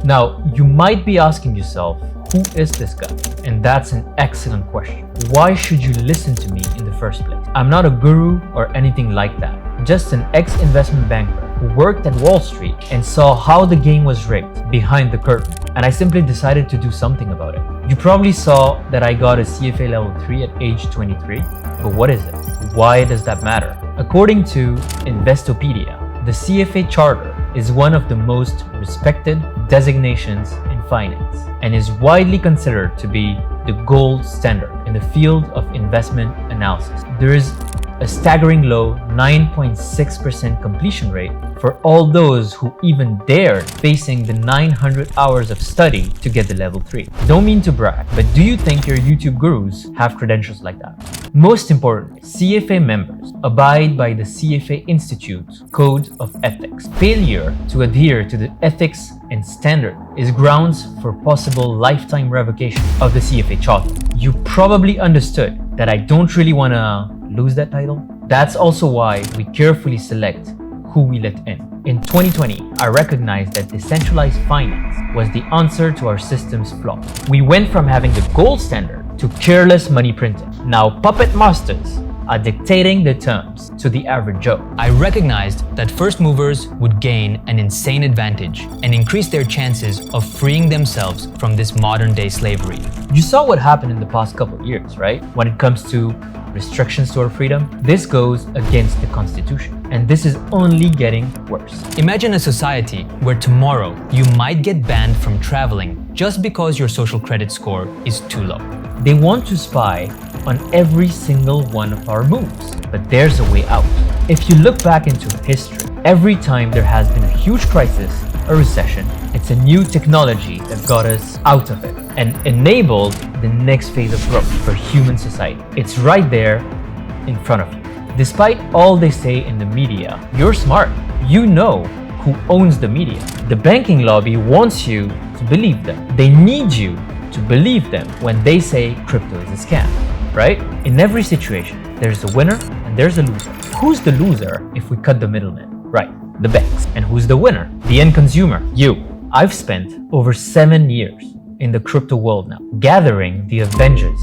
Now, you might be asking yourself, who is this guy? And that's an excellent question. Why should you listen to me in the first place? I'm not a guru or anything like that. Just an ex-investment banker who worked at Wall Street and saw how the game was rigged behind the curtain. And I simply decided to do something about it. You probably saw that I got a CFA level 3 at age 23. But what is it? Why does that matter? According to Investopedia, the CFA Charter is one of the most respected designations in finance and is widely considered to be the gold standard in the field of investment analysis. There is a staggering low 9.6% completion rate for all those who even dared facing the 900 hours of study to get the level 3. Don't mean to brag, but do you think your YouTube gurus have credentials like that? Most importantly, CFA members abide by the CFA Institute's Code of Ethics. Failure to adhere to the ethics and standard is grounds for possible lifetime revocation of the CFA Charter. You probably understood that I don't really want to lose that title. That's also why we carefully select who we let in. In 2020, I recognized that decentralized finance was the answer to our system's flaw. We went from having the gold standard to careless money printing. Now puppet masters are dictating the terms to the average Joe. I recognized that first movers would gain an insane advantage and increase their chances of freeing themselves from this modern day slavery. You saw what happened in the past couple of years, right? When it comes to restrictions to our freedom, this goes against the Constitution. And this is only getting worse. Imagine a society where tomorrow you might get banned from traveling just because your social credit score is too low. They want to spy on every single one of our moves, but there's a way out. If you look back into history, every time there has been a huge crisis, a recession, it's a new technology that got us out of it and enabled the next phase of growth for human society. It's right there in front of you. Despite all they say in the media, you're smart. You know who owns the media. The banking lobby wants you to believe them. They need you to believe them when they say crypto is a scam, right? In every situation, there's a winner and there's a loser. Who's the loser if we cut the middleman? Right, the banks. And who's the winner? The end consumer, you. I've spent over 7 years in the crypto world now, gathering the Avengers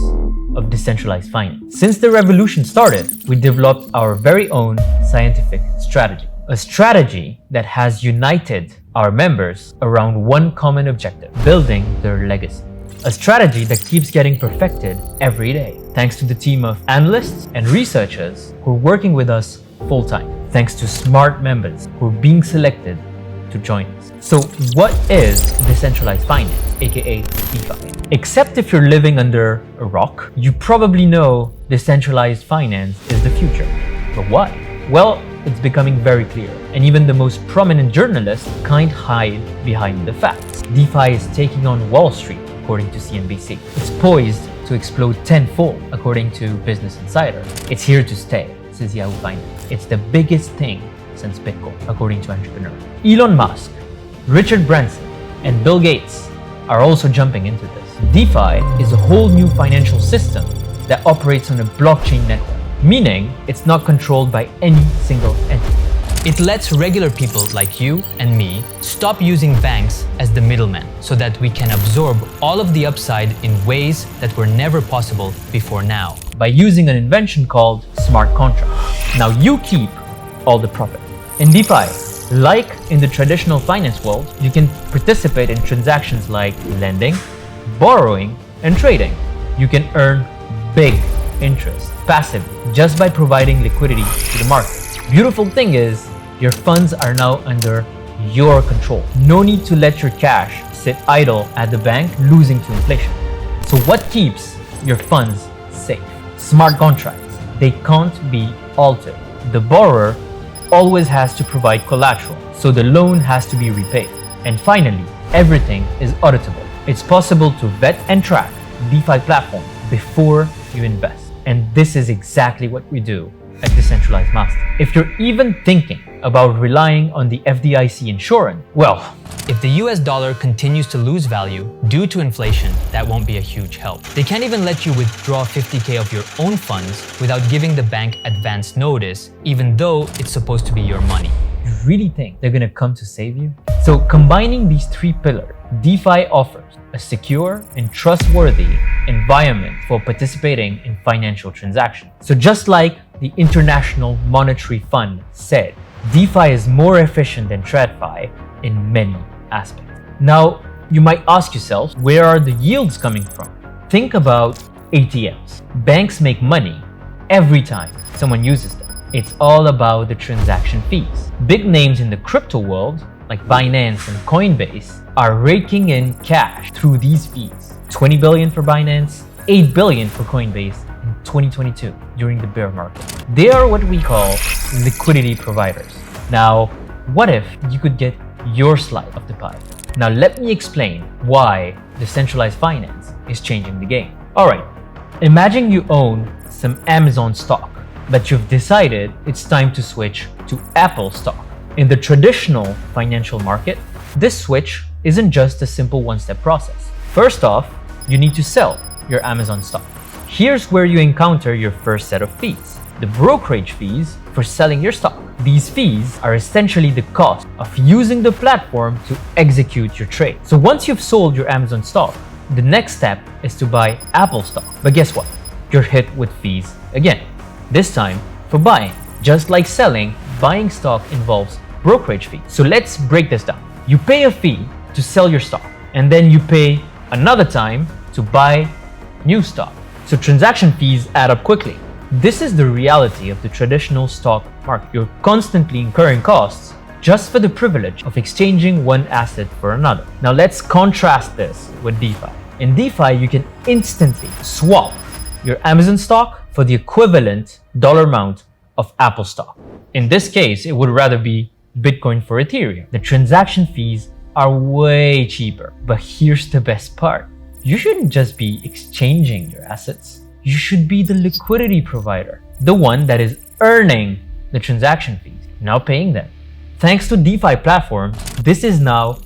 of decentralized finance. Since the revolution started, we developed our very own scientific strategy. A strategy that has united our members around one common objective, building their legacy. A strategy that keeps getting perfected every day, thanks to the team of analysts and researchers who are working with us full-time, thanks to smart members who are being selected to join us. So what is decentralized finance, aka DeFi? Except if you're living under a rock, you probably know decentralized finance is the future. But why? Well, it's becoming very clear, and even the most prominent journalists can't hide behind the facts. DeFi is taking on Wall Street, according to CNBC. It's poised to explode tenfold, according to Business Insider. It's here to stay, says Yahoo Finance. It's the biggest thing since Bitcoin, according to Entrepreneur. Elon Musk, Richard Branson, and Bill Gates are also jumping into this. DeFi is a whole new financial system that operates on a blockchain network, meaning it's not controlled by any single entity. It lets regular people like you and me stop using banks as the middleman so that we can absorb all of the upside in ways that were never possible before now. By using an invention called smart contracts. Now you keep all the profit. In DeFi, like in the traditional finance world, you can participate in transactions like lending, borrowing, and trading. You can earn big interest passively just by providing liquidity to the market. Beautiful thing is, your funds are now under your control. No need to let your cash sit idle at the bank, losing to inflation. So what keeps your funds safe? Smart contracts. They can't be altered. The borrower always has to provide collateral, so the loan has to be repaid. And finally, everything is auditable. It's possible to vet and track DeFi platforms before you invest. And this is exactly what we do at Decentralized Master. If you're even thinking about relying on the FDIC insurance, well, if the US dollar continues to lose value due to inflation, that won't be a huge help. They can't even let you withdraw 50K of your own funds without giving the bank advance notice, even though it's supposed to be your money. You really think they're gonna come to save you? So combining these three pillars, DeFi offers a secure and trustworthy environment for participating in financial transactions. So just like the International Monetary Fund said, DeFi is more efficient than TradFi in many aspects. Now, you might ask yourself, where are the yields coming from? Think about ATMs. Banks make money every time someone uses them. It's all about the transaction fees. Big names in the crypto world, like Binance and Coinbase, are raking in cash through these fees. 20 billion for Binance, 8 billion for Coinbase in 2022 during the bear market. They are what we call liquidity providers. Now, what if you could get your slice of the pie? Now let me explain why decentralized finance is changing the game. Alright, imagine you own some Amazon stock, but you've decided it's time to switch to Apple stock. In the traditional financial market, this switch isn't just a simple one-step process. First off, you need to sell your Amazon stock. Here's where you encounter your first set of fees, the brokerage fees for selling your stock. These fees are essentially the cost of using the platform to execute your trade. So once you've sold your Amazon stock, the next step is to buy Apple stock. But guess what? You're hit with fees again, this time for buying. Just like selling, buying stock involves brokerage fees. So let's break this down. You pay a fee to sell your stock, and then you pay another time to buy new stock. So transaction fees add up quickly. This is the reality of the traditional stock market. You're constantly incurring costs just for the privilege of exchanging one asset for another. Now let's contrast this with DeFi. In DeFi, you can instantly swap your Amazon stock for the equivalent dollar amount of Apple stock. In this case, it would rather be Bitcoin for Ethereum. The transaction fees are way cheaper, but here's the best part. You shouldn't just be exchanging your assets. You should be the liquidity provider, the one that is earning the transaction fees, now paying them. Thanks to DeFi platforms, this is now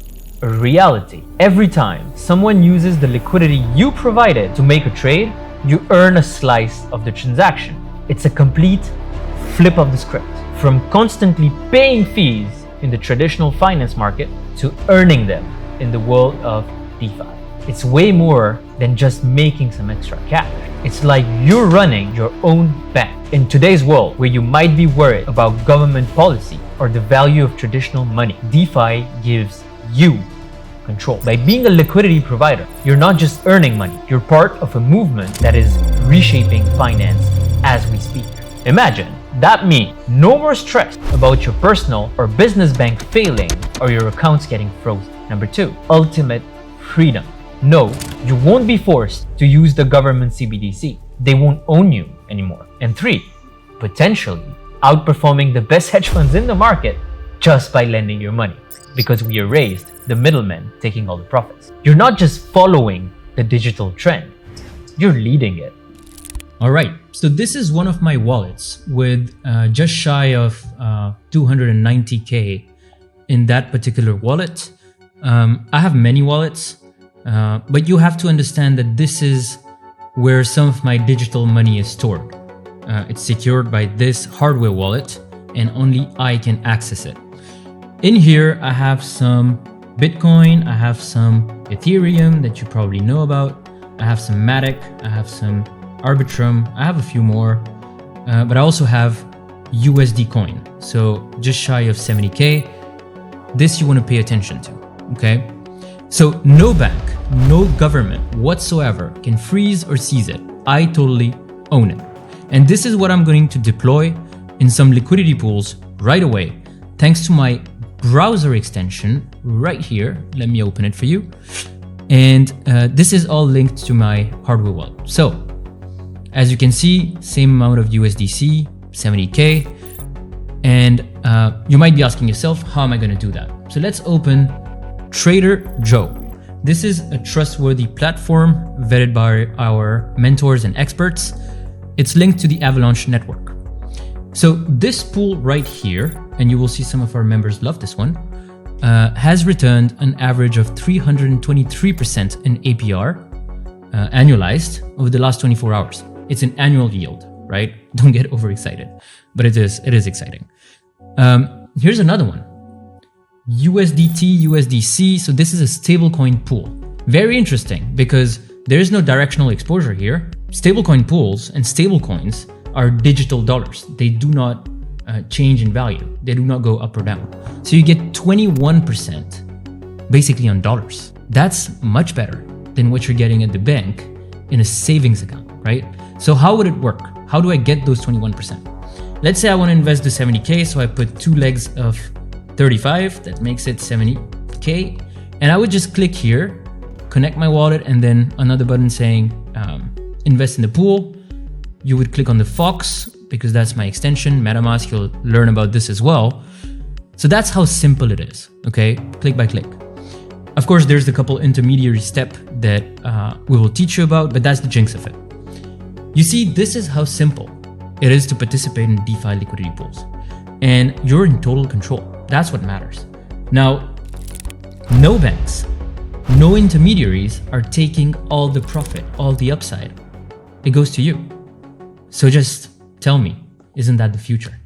a reality. Every time someone uses the liquidity you provided to make a trade, you earn a slice of the transaction. It's a complete flip of the script. From constantly paying fees in the traditional finance market to earning them in the world of DeFi. It's way more than just making some extra cash. It's like you're running your own bank. In today's world, where you might be worried about government policy or the value of traditional money, DeFi gives you control. By being a liquidity provider, you're not just earning money, you're part of a movement that is reshaping finance as we speak. Imagine that means no more stress about your personal or business bank failing or your accounts getting frozen. Number 2, ultimate freedom. No, you won't be forced to use the government CBDC. They won't own you anymore. And 3, potentially outperforming the best hedge funds in the market just by lending your money, because we erased the middlemen taking all the profits. You're not just following the digital trend, you're leading it. All right, so this is one of my wallets with just shy of 290K in that particular wallet. I have many wallets, but you have to understand that this is where some of my digital money is stored. It's secured by this hardware wallet and only I can access it. In here, I have some Bitcoin, I have some Ethereum that you probably know about, I have some Matic, I have some Arbitrum, I have a few more, but I also have USD coin, so just shy of 70K. This you want to pay attention to, okay? So no bank, no government whatsoever can freeze or seize it. I totally own it. And this is what I'm going to deploy in some liquidity pools right away, thanks to my browser extension right here. Let me open it for you. And this is all linked to my hardware wallet. So as you can see, same amount of USDC, 70K. And you might be asking yourself, how am I going to do that? So let's open Trader Joe. This is a trustworthy platform vetted by our mentors and experts. It's linked to the Avalanche network. So this pool right here, and you will see some of our members love this one, has returned an average of 323% in APR annualized over the last 24 hours. It's an annual yield, right? Don't get overexcited, but it is exciting. Here's another one. USDT, USDC. So this is a stablecoin pool. Very interesting because there is no directional exposure here. Stablecoin pools and stablecoins are digital dollars. They do not change in value. They do not go up or down. So you get 21% basically on dollars. That's much better than what you're getting at the bank in a savings account, right? So how would it work? How do I get those 21%? Let's say I want to invest the 70K, so I put 2 legs of 35, that makes it 70K. And I would just click here, connect my wallet, and then another button saying invest in the pool. You would click on the Fox because that's my extension, MetaMask. You'll learn about this as well. So that's how simple it is, okay? Click by click. Of course, there's a couple intermediary step that we will teach you about, but that's the jinx of it. You see, this is how simple it is to participate in DeFi liquidity pools. And you're in total control. That's what matters. Now, no banks, no intermediaries are taking all the profit, all the upside. It goes to you. So just tell me, isn't that the future?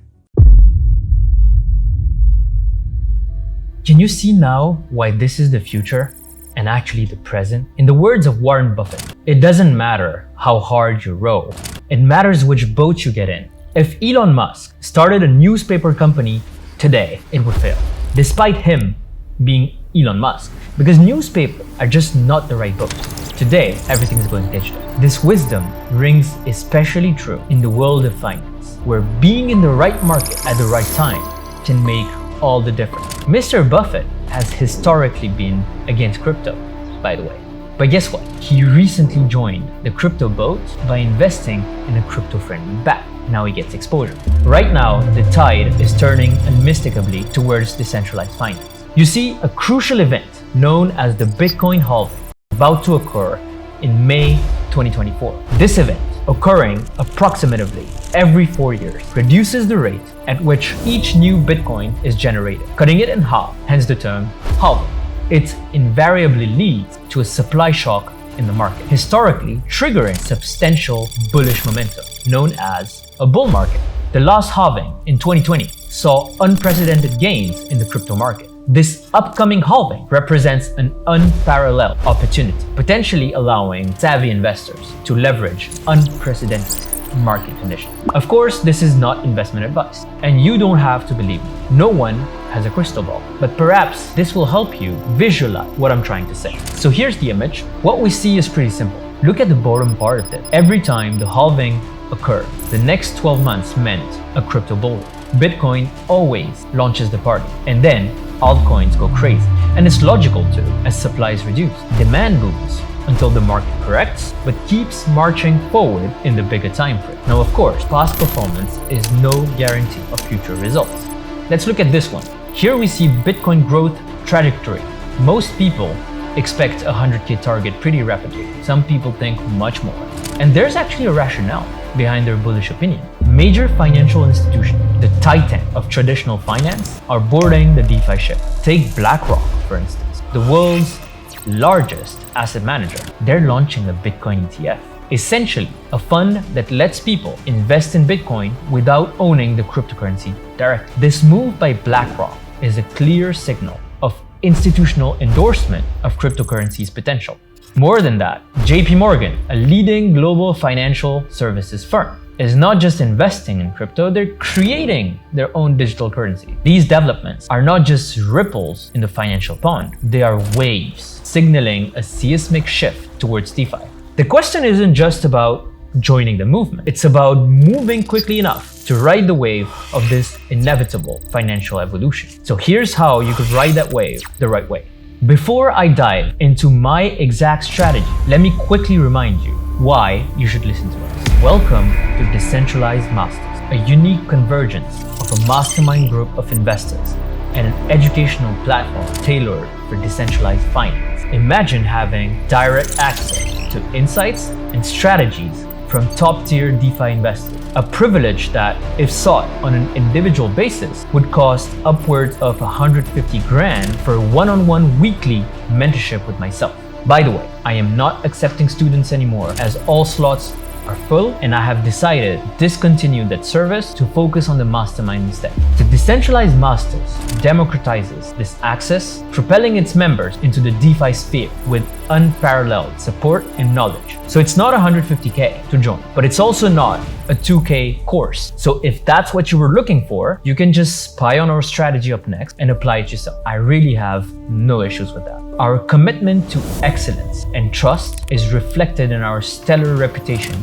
Can you see now why this is the future and actually the present? In the words of Warren Buffett, it doesn't matter how hard you row. It matters which boat you get in. If Elon Musk started a newspaper company today, it would fail, despite him being Elon Musk, because newspapers are just not the right boat. Today, everything is going digital. This wisdom rings especially true in the world of finance, where being in the right market at the right time can make all the difference. Mr. Buffett has historically been against crypto, by the way. But guess what? He recently joined the crypto boat by investing in a crypto-friendly back. Now he gets exposure. Right now, the tide is turning unmistakably towards decentralized finance. You see, a crucial event known as the Bitcoin halving about to occur in May 2024. This event, occurring approximately every 4 years, reduces the rate at which each new Bitcoin is generated, cutting it in half, hence the term halving. It invariably leads to a supply shock in the market, historically triggering substantial bullish momentum, known as a bull market. The last halving in 2020 saw unprecedented gains in the crypto market. This upcoming halving represents an unparalleled opportunity, potentially allowing savvy investors to leverage unprecedented market conditions. Of course, this is not investment advice, and you don't have to believe me. No one has a crystal ball, but perhaps this will help you visualize what I'm trying to say. So here's the image. What we see is pretty simple. Look at the bottom part of it. Every time the halving occurred, the next 12 months meant a crypto bull run. Bitcoin always launches the party, and then altcoins go crazy. And it's logical too, as supply is reduced. Demand booms until the market corrects, but keeps marching forward in the bigger time frame. Now, of course, past performance is no guarantee of future results. Let's look at this one. Here we see Bitcoin growth trajectory. Most people expect a 100K target pretty rapidly. Some people think much more. And there's actually a rationale behind their bullish opinion. Major financial institutions, the titan of traditional finance, are boarding the DeFi ship. Take BlackRock, for instance, the world's largest asset manager. They're launching a Bitcoin ETF, essentially a fund that lets people invest in Bitcoin without owning the cryptocurrency directly. This move by BlackRock is a clear signal of institutional endorsement of cryptocurrency's potential. More than that, JP Morgan, a leading global financial services firm, is not just investing in crypto, they're creating their own digital currency. These developments are not just ripples in the financial pond, they are waves, signaling a seismic shift towards DeFi. The question isn't just about joining the movement, it's about moving quickly enough to ride the wave of this inevitable financial evolution. So here's how you could ride that wave the right way. Before I dive into my exact strategy, let me quickly remind you why you should listen to us. Welcome to Decentralized Masters, a unique convergence of a mastermind group of investors and an educational platform tailored for decentralized finance. Imagine having direct access to insights and strategies from top-tier DeFi investors, a privilege that, if sought on an individual basis, would cost upwards of 150 grand for one-on-one weekly mentorship with myself. By the way, I am not accepting students anymore, as all slots are full, and I have decided to discontinue that service to focus on the mastermind instead. The Decentralized Masters democratizes this access, propelling its members into the DeFi sphere with unparalleled support and knowledge. So it's not $150K to join, but it's also not a 2K course. So if that's what you were looking for, you can just spy on our strategy up next and apply it yourself. I really have no issues with that. Our commitment to excellence and trust is reflected in our stellar reputation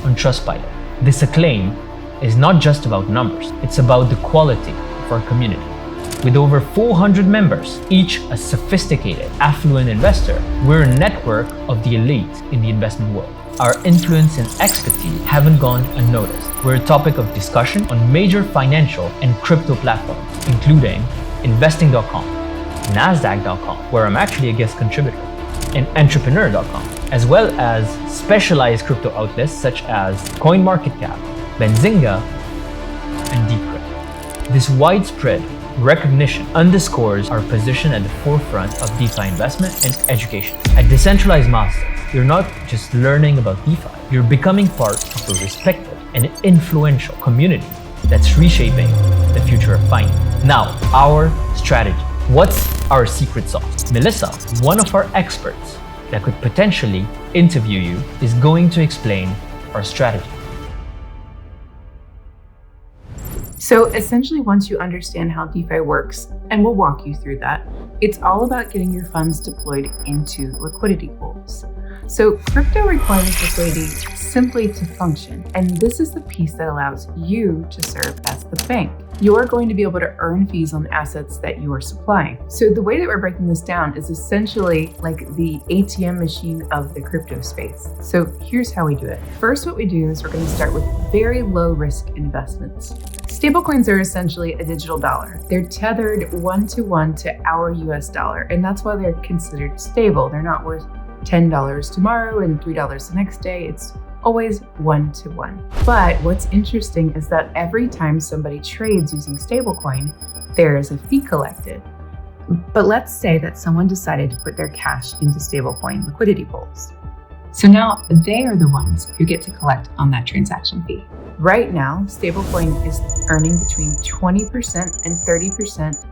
on Trustpilot. This acclaim is not just about numbers, it's about the quality of our community. With over 400 members, each a sophisticated, affluent investor, we're a network of the elite in the investment world. Our influence and expertise haven't gone unnoticed. We're a topic of discussion on major financial and crypto platforms, including investing.com, nasdaq.com, where I'm actually a guest contributor, and entrepreneur.com, as well as specialized crypto outlets such as CoinMarketCap, Benzinga, and Decrypt. This widespread recognition underscores our position at the forefront of DeFi investment and education. At Decentralized Masters, you're not just learning about DeFi, you're becoming part of a respected and influential community that's reshaping the future of finance. Now, our strategy. What's our secret sauce? Melissa, one of our experts that could potentially interview you, is going to explain our strategy. So essentially, once you understand how DeFi works, and we'll walk you through that, it's all about getting your funds deployed into liquidity pools. So crypto requires liquidity simply to function, and this is the piece that allows you to serve as the bank. You're going to be able to earn fees on assets that you are supplying. So the way that we're breaking this down is essentially like the ATM machine of the crypto space. So here's how we do it. First, what we do is we're going to start with very low risk investments. Stablecoins are essentially a digital dollar. They're tethered one-to-one to our US dollar, and that's why they're considered stable. They're not worth $10 tomorrow and $3 the next day. It's always one-to-one. But what's interesting is that every time somebody trades using stablecoin, there is a fee collected. But let's say that someone decided to put their cash into stablecoin liquidity pools. So now they are the ones who get to collect on that transaction fee. Right now, stablecoin is earning between 20% and 30%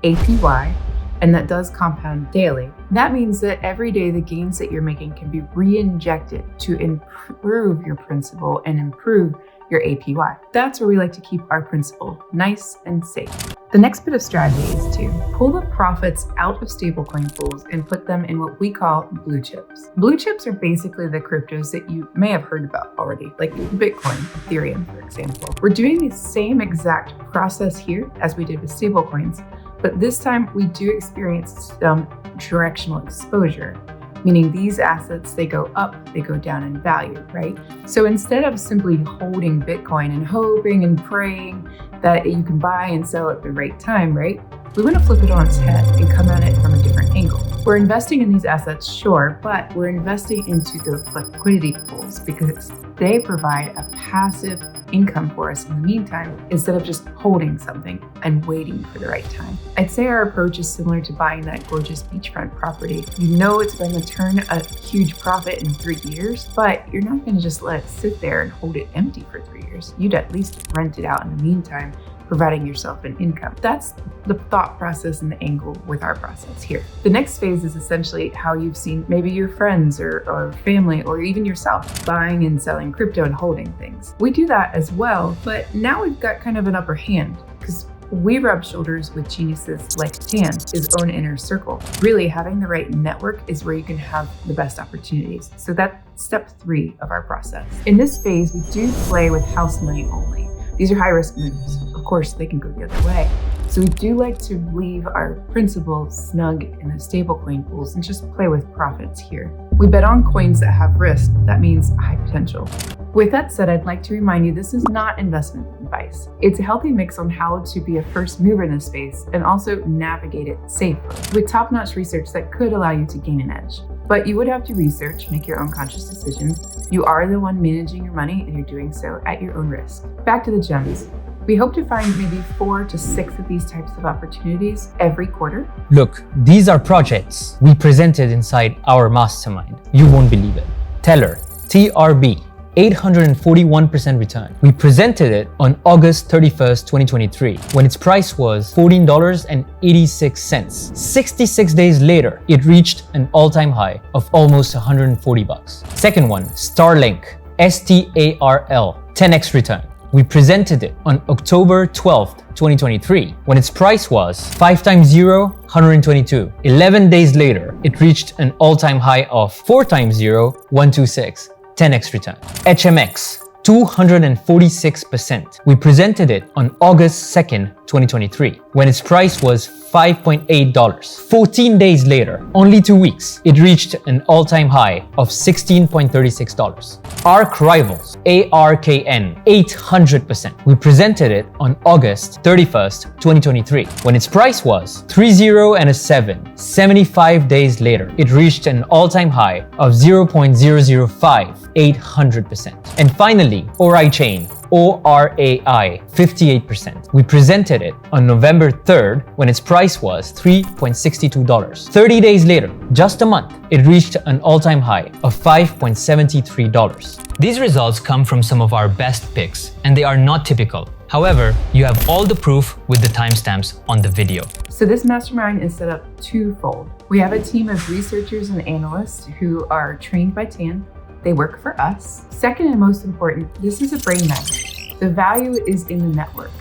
APY, and that does compound daily. That means that every day the gains that you're making can be re-injected to improve your principal and improve your APY. That's where we like to keep our principal nice and safe. The next bit of strategy is to pull the profits out of stablecoin pools and put them in what we call blue chips. Blue chips are basically the cryptos that you may have heard about already, like Bitcoin, Ethereum, for example. We're doing the same exact process here as we did with stablecoins, but this time we do experience some directional exposure, meaning these assets, they go up, they go down in value, right? So instead of simply holding Bitcoin and hoping and praying that you can buy and sell at the right time, right? We want to flip it on its head and come at it from a different angle. We're investing in these assets, sure, but we're investing into the liquidity pools because they provide a passive income for us in the meantime, instead of just holding something and waiting for the right time. I'd say our approach is similar to buying that gorgeous beachfront property. You know it's going to turn a huge profit in 3 years, but you're not going to just let it sit there and hold it empty for 3 years. You'd at least rent it out in the meantime, providing yourself an income. That's the thought process and the angle with our process here. The next phase is essentially how you've seen maybe your friends or family or even yourself buying and selling crypto and holding things. We do that as well, but now we've got kind of an upper hand because we rub shoulders with geniuses like Tan, his own inner circle. Really, having the right network is where you can have the best opportunities. So that's step 3 of our process. In this phase, we do play with house money only. These are high-risk moves. Of course, they can go the other way. So we do like to leave our principal snug in the stablecoin pools and just play with profits here. We bet on coins that have risk. That means high potential. With that said, I'd like to remind you this is not investment advice. It's a healthy mix on how to be a first mover in this space and also navigate it safely with top-notch research that could allow you to gain an edge. But you would have to research, make your own conscious decisions. You are the one managing your money and you're doing so at your own risk. Back to the gems. We hope to find maybe 4 to 6 of these types of opportunities every quarter. Look, these are projects we presented inside our mastermind. You won't believe it. Teller, TRB, 841% return. We presented it on August 31st, 2023, when its price was $14.86. 66 days later, it reached an all-time high of almost $140. Second one, Starlink, STARL, 10x return. We presented it on October 12th, 2023, when its price was 5 times 0, 122. 11 days later, it reached an all-time high of 4 times 0, 126. 10x return. HMX, 246%. We presented it on August 2nd, 2023, when its price was $5.8. 14 days later, only 2 weeks, it reached an all-time high of $16.36. ARK Rivals, ARKN, 800%. We presented it on August 31st, 2023, when its price was 30 and a 7. 75 days later, it reached an all-time high of 0.005, 800%. And finally, ORAI Chain, ORAI, 58%. We presented it on November 3rd when its price was $3.62. 30 days later, just a month, it reached an all-time high of $5.73. These results come from some of our best picks, and they are not typical. However, you have all the proof with the timestamps on the video. So this mastermind is set up twofold. We have a team of researchers and analysts who are trained by Tan. They work for us. Second and most important, this is a brain magnet. The value is in the network.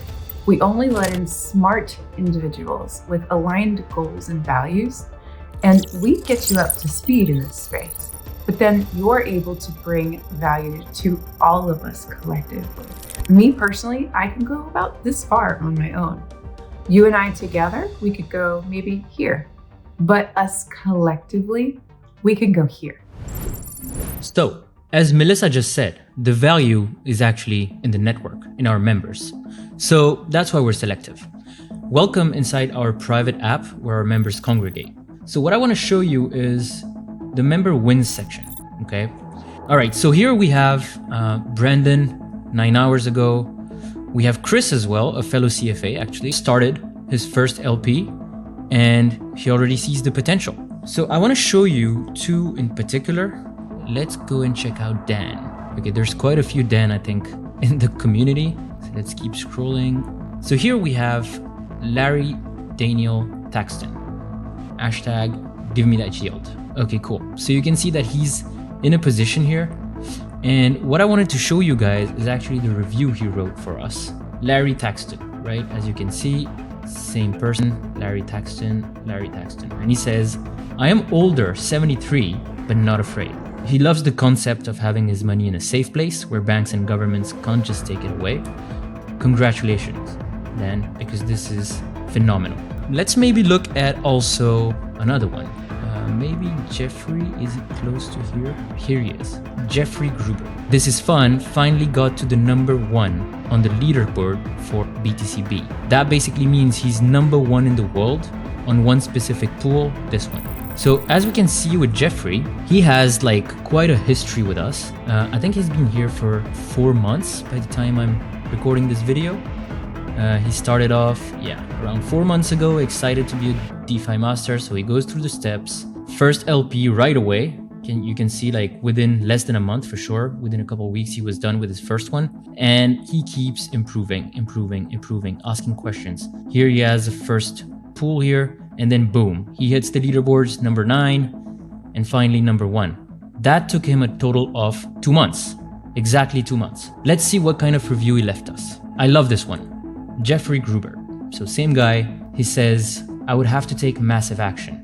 We only let in smart individuals with aligned goals and values, and we get you up to speed in this space. But then you're able to bring value to all of us collectively. Me personally, I can go about this far on my own. You and I together, we could go maybe here. But us collectively, we can go here. So, as Melissa just said, the value is actually in the network, in our members. So that's why we're selective. Welcome inside our private app where our members congregate. So what I want to show you is the member wins section, okay? All right, so here we have Brandon 9 hours ago. We have Chris as well, a fellow CFA actually, started his first LP and he already sees the potential. So I want to show you two in particular. Let's go and check out Dan. Okay, there's quite a few Dan, I think, in the community. So let's keep scrolling. So here we have Larry Daniel Taxton. Hashtag give me that yield. Okay, cool. So you can see that he's in a position here. And what I wanted to show you guys is actually the review he wrote for us. Larry Taxton, right? As you can see, same person, Larry Taxton. And he says, I am older, 73, but not afraid. He loves the concept of having his money in a safe place where banks and governments can't just take it away. Congratulations, Dan, because this is phenomenal. Let's maybe look at also another one. Maybe Jeffrey, is it close to here? Here he is, Jeffrey Gruber. This is fun, finally got to the #1 on the leaderboard for BTCB. That basically means he's #1 in the world on one specific pool, this one. So as we can see with Jeffrey, he has like quite a history with us. I think he's been here for 4 months by the time I'm recording this video. He started off, around 4 months ago, excited to be a DeFi master. So he goes through the steps. First LP right away. You can see like within less than a month for sure, within a couple of weeks, he was done with his first one. And he keeps improving, asking questions. Here he has a first pool here. And then boom, he hits the leaderboards #9 and finally #1. That took him a total of 2 months, exactly 2 months. Let's see what kind of review he left us. I love this one. Jeffrey Gruber. So same guy, he says, I would have to take massive action.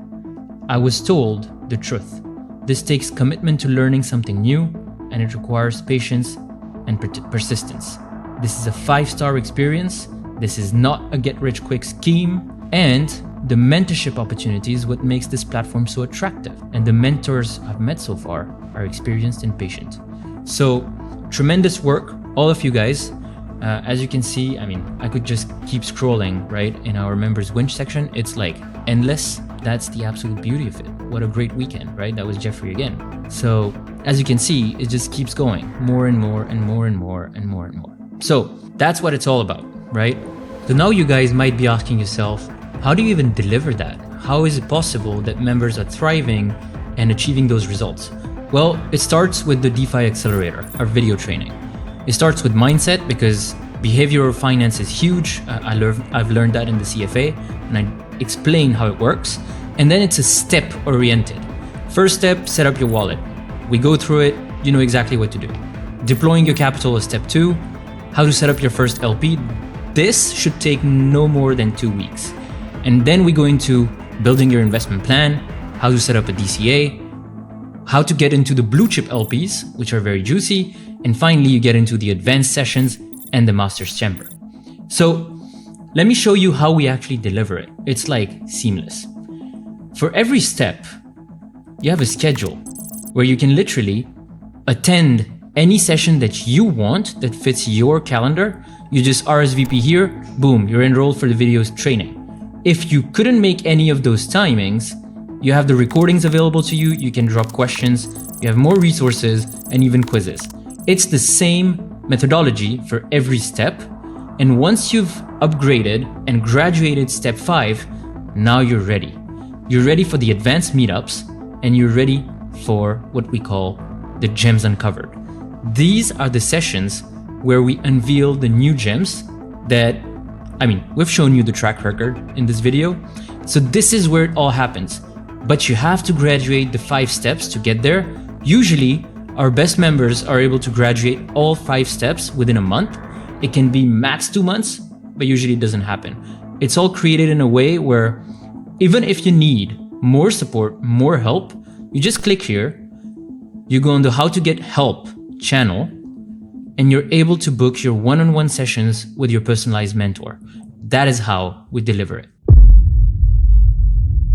I was told the truth. This takes commitment to learning something new and it requires patience and persistence. This is a 5-star experience. This is not a get-rich-quick scheme. And the mentorship opportunity is what makes this platform so attractive. And the mentors I've met so far are experienced and patient. So tremendous work, all of you guys. As you can see, I mean, I could just keep scrolling, right? In our members win section, it's like endless. That's the absolute beauty of it. What a great weekend, right? That was Jeffrey again. So as you can see, it just keeps going more and more and more and more and more and more. So that's what it's all about, right? So now you guys might be asking yourself, how do you even deliver that? How is it possible that members are thriving and achieving those results? Well, it starts with the DeFi Accelerator, our video training. It starts with mindset because behavioral finance is huge. I've learned that in the CFA, and I explain how it works. And then it's a step-oriented. First step, set up your wallet. We go through it, you know exactly what to do. Deploying your capital is step 2. How to set up your first LP. This should take no more than 2 weeks. And then we go into building your investment plan, how to set up a DCA, how to get into the blue chip LPs, which are very juicy, and finally you get into the advanced sessions and the master's chamber. So let me show you how we actually deliver it. It's like seamless. For every step, you have a schedule where you can literally attend any session that you want that fits your calendar. You just RSVP here, boom, you're enrolled for the videos training. If you couldn't make any of those timings, you have the recordings available to you, you can drop questions, you have more resources, and even quizzes. It's the same methodology for every step, and once you've upgraded and graduated step 5, now you're ready. You're ready for the advanced meetups, and you're ready for what we call the gems uncovered. These are the sessions where we unveil the new gems that, we've shown you the track record in this video. So this is where it all happens. But you have to graduate the 5 steps to get there. Usually, our best members are able to graduate all 5 steps within a month. It can be max 2 months, but usually it doesn't happen. It's all created in a way where even if you need more support, more help, you just click here, you go on the How to Get Help channel, and you're able to book your one-on-one sessions with your personalized mentor. That is how we deliver it.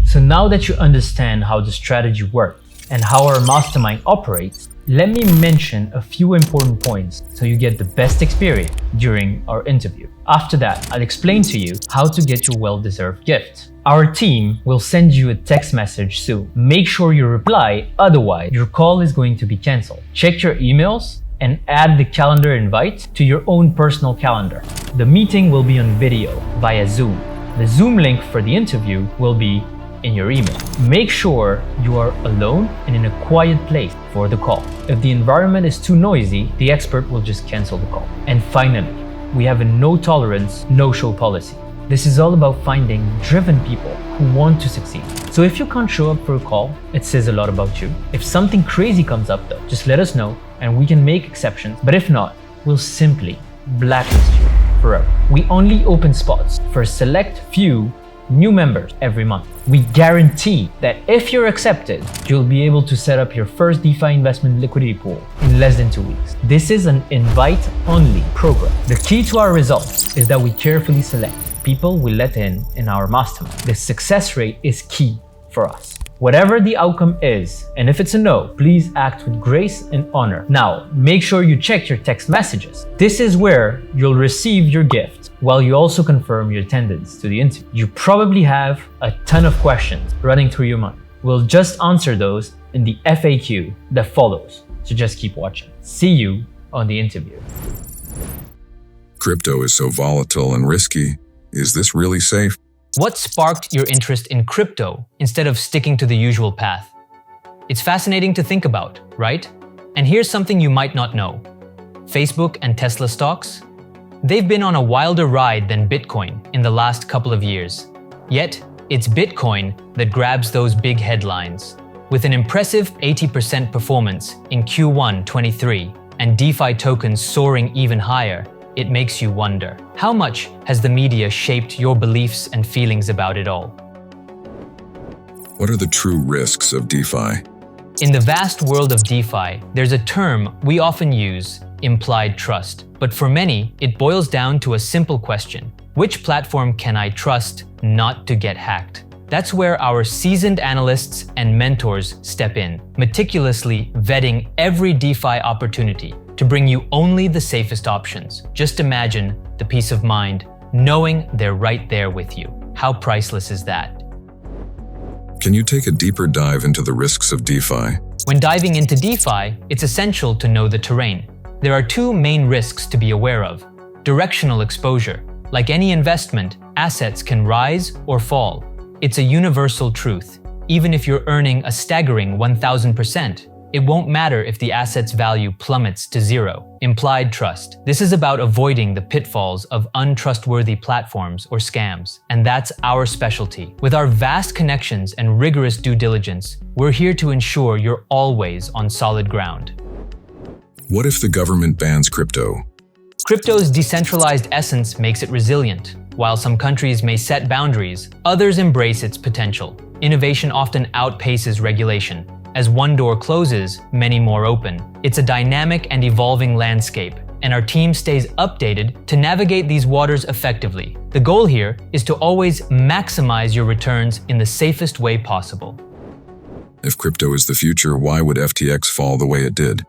So now that you understand how the strategy works and how our mastermind operates, let me mention a few important points so you get the best experience during our interview. After that, I'll explain to you how to get your well-deserved gift. Our team will send you a text message soon. Make sure you reply, otherwise your call is going to be canceled. Check your emails and add the calendar invite to your own personal calendar. The meeting will be on video via Zoom. The Zoom link for the interview will be in your email. Make sure you are alone and in a quiet place for the call. If the environment is too noisy, the expert will just cancel the call. And finally, we have a no tolerance, no show policy. This is all about finding driven people who want to succeed. So if you can't show up for a call, it says a lot about you. If something crazy comes up though, just let us know and we can make exceptions. But if not, we'll simply blacklist you forever. We only open spots for a select few new members every month. We guarantee that if you're accepted, you'll be able to set up your first DeFi investment liquidity pool in less than 2 weeks. This is an invite-only program. The key to our results is that we carefully select people we let in our mastermind. The success rate is key for us. Whatever the outcome is, and if it's a no, please act with grace and honor. Now, make sure you check your text messages. This is where you'll receive your gift while you also confirm your attendance to the interview. You probably have a ton of questions running through your mind. We'll just answer those in the FAQ that follows, so just keep watching. See you on the interview. Crypto is so volatile and risky. Is this really safe? What sparked your interest in crypto instead of sticking to the usual path? It's fascinating to think about, right? And here's something you might not know. Facebook and Tesla stocks? They've been on a wilder ride than Bitcoin in the last couple of years. Yet, it's Bitcoin that grabs those big headlines. With an impressive 80% performance in Q1 23 and DeFi tokens soaring even higher, it makes you wonder, how much has the media shaped your beliefs and feelings about it all? What are the true risks of DeFi? In the vast world of DeFi, there's a term we often use, implied trust. But for many, it boils down to a simple question. Which platform can I trust not to get hacked? That's where our seasoned analysts and mentors step in, meticulously vetting every DeFi opportunity to bring you only the safest options. Just imagine the peace of mind, knowing they're right there with you. How priceless is that? Can you take a deeper dive into the risks of DeFi? When diving into DeFi, it's essential to know the terrain. There are 2 main risks to be aware of. Directional exposure. Like any investment, assets can rise or fall. It's a universal truth. Even if you're earning a staggering 1,000%, It won't matter if the asset's value plummets to zero. Implied trust. This is about avoiding the pitfalls of untrustworthy platforms or scams, and that's our specialty. With our vast connections and rigorous due diligence, we're here to ensure you're always on solid ground. What if the government bans crypto? Crypto's decentralized essence makes it resilient. While some countries may set boundaries, others embrace its potential. Innovation often outpaces regulation. As one door closes, many more open. It's a dynamic and evolving landscape, and our team stays updated to navigate these waters effectively. The goal here is to always maximize your returns in the safest way possible. If crypto is the future, why would FTX fall the way it did?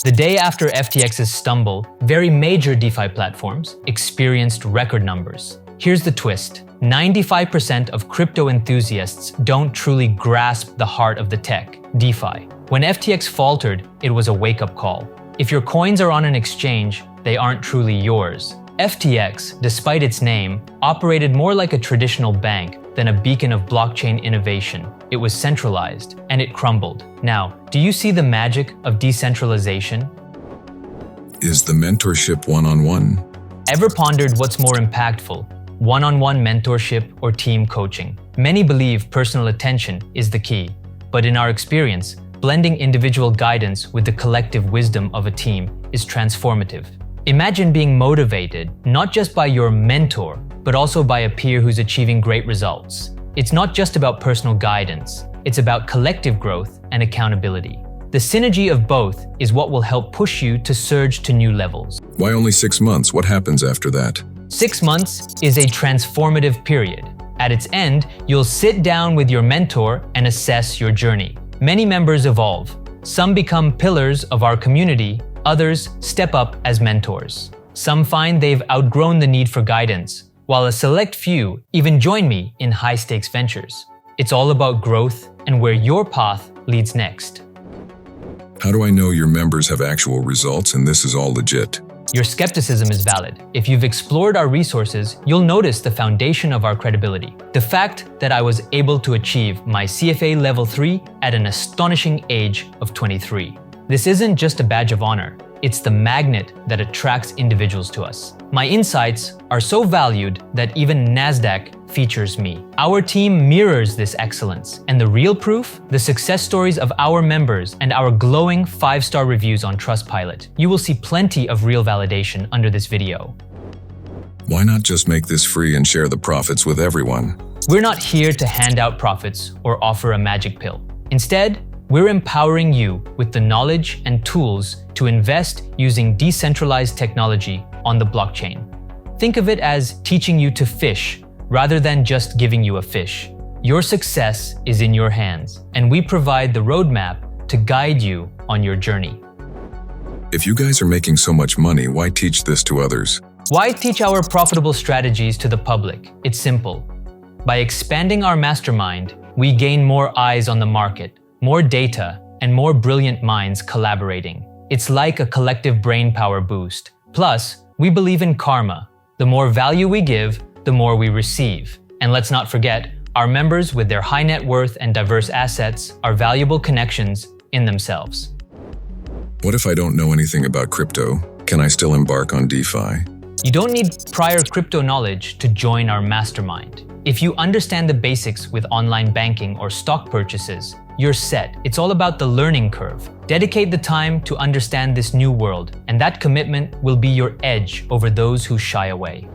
The day after FTX's stumble, very major DeFi platforms experienced record numbers. Here's the twist. 95% of crypto enthusiasts don't truly grasp the heart of the tech, DeFi. When FTX faltered, it was a wake-up call. If your coins are on an exchange, they aren't truly yours. FTX, despite its name, operated more like a traditional bank than a beacon of blockchain innovation. It was centralized, and it crumbled. Now, do you see the magic of decentralization? Is the mentorship one-on-one? Ever pondered what's more impactful? One-on-one mentorship or team coaching? Many believe personal attention is the key, but in our experience, blending individual guidance with the collective wisdom of a team is transformative. Imagine being motivated not just by your mentor, but also by a peer who's achieving great results. It's not just about personal guidance, it's about collective growth and accountability. The synergy of both is what will help push you to surge to new levels. Why only 6 months? What happens after that? 6 months is a transformative period. At its end, you'll sit down with your mentor and assess your journey. Many members evolve. Some become pillars of our community, others step up as mentors. Some find they've outgrown the need for guidance, while a select few even join me in high-stakes ventures. It's all about growth and where your path leads next. How do I know your members have actual results and this is all legit? Your skepticism is valid. If you've explored our resources, you'll notice the foundation of our credibility. The fact that I was able to achieve my CFA Level 3 at an astonishing age of 23. This isn't just a badge of honor. It's the magnet that attracts individuals to us. My insights are so valued that even NASDAQ features me. Our team mirrors this excellence, and the real proof? The success stories of our members and our glowing 5-star reviews on Trustpilot. You will see plenty of real validation under this video. Why not just make this free and share the profits with everyone? We're not here to hand out profits or offer a magic pill. Instead, we're empowering you with the knowledge and tools to invest using decentralized technology on the blockchain. Think of it as teaching you to fish rather than just giving you a fish. Your success is in your hands, and we provide the roadmap to guide you on your journey. If you guys are making so much money, why teach this to others? Why teach our profitable strategies to the public? It's simple. By expanding our mastermind, we gain more eyes on the market, more data, and more brilliant minds collaborating. It's like a collective brainpower boost. Plus, we believe in karma. The more value we give, the more we receive. And let's not forget, our members with their high net worth and diverse assets are valuable connections in themselves. What if I don't know anything about crypto? Can I still embark on DeFi? You don't need prior crypto knowledge to join our mastermind. If you understand the basics with online banking or stock purchases, you're set. It's all about the learning curve. Dedicate the time to understand this new world, and that commitment will be your edge over those who shy away.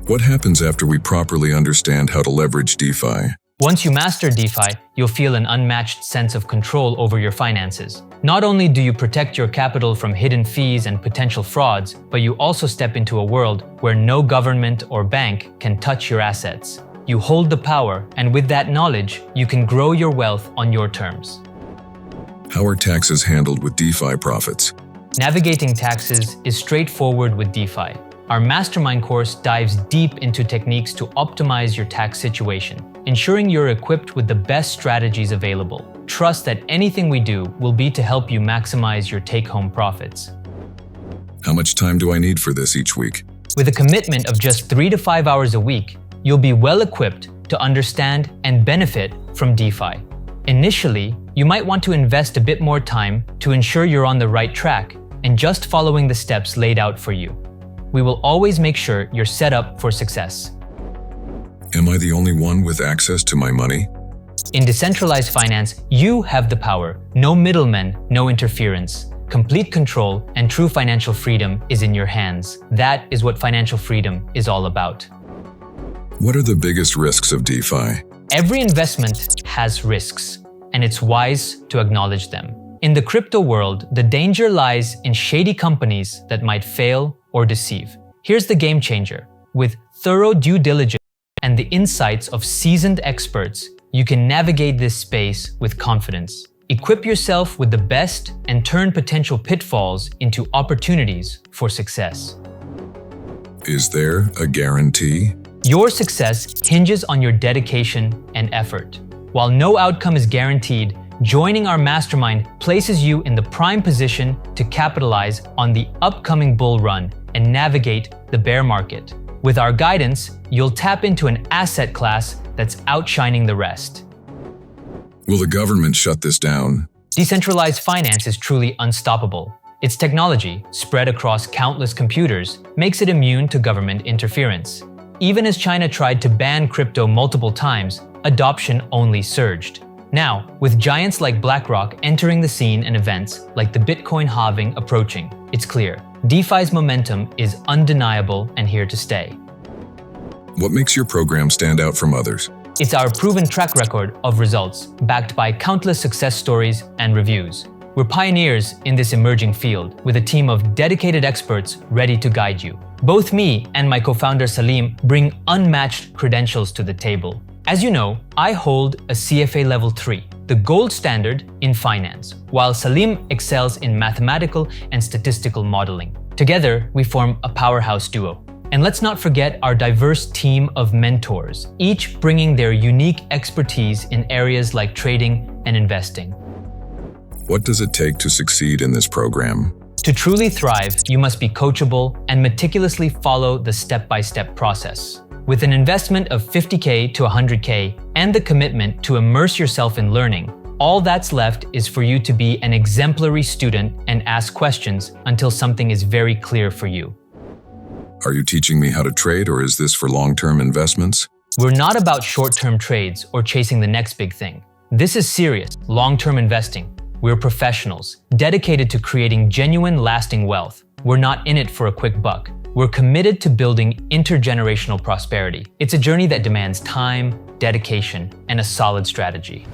What happens after we properly understand how to leverage DeFi? Once you master DeFi, you'll feel an unmatched sense of control over your finances. Not only do you protect your capital from hidden fees and potential frauds, but you also step into a world where no government or bank can touch your assets. You hold the power, and with that knowledge, you can grow your wealth on your terms. How are taxes handled with DeFi profits? Navigating taxes is straightforward with DeFi. Our mastermind course dives deep into techniques to optimize your tax situation, ensuring you're equipped with the best strategies available. Trust that anything we do will be to help you maximize your take-home profits. How much time do I need for this each week? With a commitment of just 3 to 5 hours a week, you'll be well equipped to understand and benefit from DeFi. Initially, you might want to invest a bit more time to ensure you're on the right track and just following the steps laid out for you. We will always make sure you're set up for success. Am I the only one with access to my money? In decentralized finance, you have the power. No middlemen, no interference. Complete control and true financial freedom is in your hands. That is what financial freedom is all about. What are the biggest risks of DeFi? Every investment has risks, and it's wise to acknowledge them. In the crypto world, the danger lies in shady companies that might fail or deceive. Here's the game changer. With thorough due diligence and the insights of seasoned experts, you can navigate this space with confidence. Equip yourself with the best and turn potential pitfalls into opportunities for success. Is there a guarantee? Your success hinges on your dedication and effort. While no outcome is guaranteed, joining our mastermind places you in the prime position to capitalize on the upcoming bull run and navigate the bear market. With our guidance, you'll tap into an asset class that's outshining the rest. Will the government shut this down? Decentralized finance is truly unstoppable. Its technology, spread across countless computers, makes it immune to government interference. Even as China tried to ban crypto multiple times, adoption only surged. Now, with giants like BlackRock entering the scene and events like the Bitcoin halving approaching, it's clear. DeFi's momentum is undeniable and here to stay. What makes your program stand out from others? It's our proven track record of results, backed by countless success stories and reviews. We're pioneers in this emerging field, with a team of dedicated experts ready to guide you. Both me and my co-founder Salim bring unmatched credentials to the table. As you know, I hold a CFA Level 3, the gold standard in finance, while Salim excels in mathematical and statistical modeling. Together, we form a powerhouse duo. And let's not forget our diverse team of mentors, each bringing their unique expertise in areas like trading and investing. What does it take to succeed in this program? To truly thrive, you must be coachable and meticulously follow the step-by-step process. With an investment of $50K to $100K and the commitment to immerse yourself in learning, all that's left is for you to be an exemplary student and ask questions until something is very clear for you. Are you teaching me how to trade, or is this for long-term investments? We're not about short-term trades or chasing the next big thing. This is serious, long-term investing. We're professionals, dedicated to creating genuine, lasting wealth. We're not in it for a quick buck. We're committed to building intergenerational prosperity. It's a journey that demands time, dedication, and a solid strategy.